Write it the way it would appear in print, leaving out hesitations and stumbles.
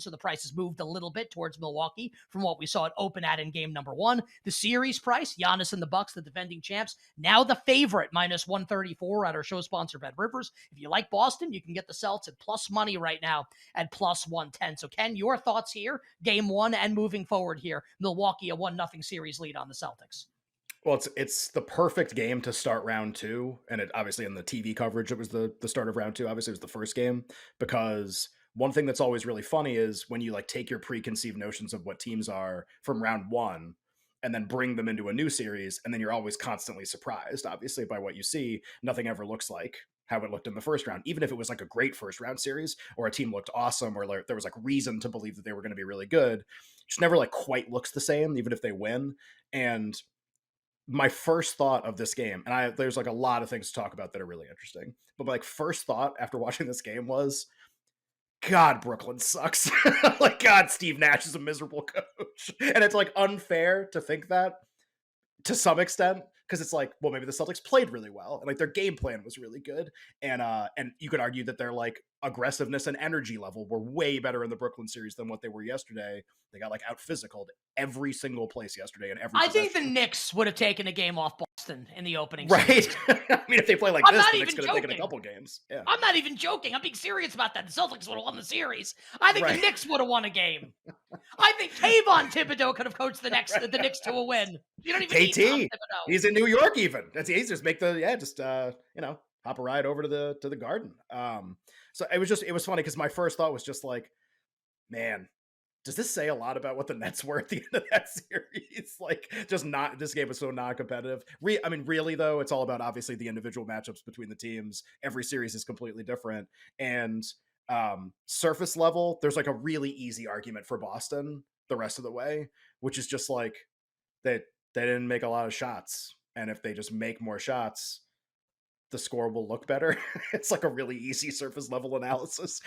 So the price has moved a little bit towards Milwaukee from what we saw it open at in game number one. The series price, Giannis and the Bucks, the defending champs, now the favorite, minus 134 at our show sponsor, Bet Rivers. If you like Boston, you can get the Celtics at plus money right now at plus 110. So Ken, your thoughts here, game one and moving forward here. Milwaukee, a 1-0 series lead on the Celtics. Well, it's the perfect game to start round two, and it obviously in the TV coverage it was the start of round two. Obviously, it was the first game because one thing that's always really funny is when you like take your preconceived notions of what teams are from round one and then bring them into a new series, and then you're always constantly surprised, obviously, by what you see. Nothing ever looks like how it looked in the first round, even if it was like a great first round series or a team looked awesome or like, there was like reason to believe that they were going to be really good. It just never like quite looks the same, even if they win. And my first thought of this game, and there's like a lot of things to talk about that are really interesting, but my like first thought after watching this game was, God, Brooklyn sucks. Like, God, Steve Nash is a miserable coach. And it's like unfair to think that to some extent, because it's like, well, maybe the Celtics played really well and like their game plan was really good. And you could argue that their like aggressiveness and energy level were way better in the Brooklyn series than what they were yesterday. They got like out physicaled every single place yesterday and every I think the possession. Knicks would have taken a game off Boston in the opening series. Right. I mean, if they play like I'm this, not the Knicks even could have taken a joking. couple games. Yeah. I'm not even joking. I'm being serious about that. The Celtics would have won the series. I think the Right. Knicks would have won a game. I think Kayvon Thibodeau could have coached the Right. Knicks to a win. You don't even need Tom KT. Thibodeau. He's in New York even. That's easy. Just make hop a ride over to the garden. So it was funny because my first thought was just like, man, does this say a lot about what the Nets were at the end of that series? Like, just not this game was so non-competitive. I mean, really though, it's all about obviously the individual matchups between the teams. Every series is completely different, and surface level, there's like a really easy argument for Boston the rest of the way, which is just like that they didn't make a lot of shots, and if they just make more shots, the score will look better. It's like a really easy surface level analysis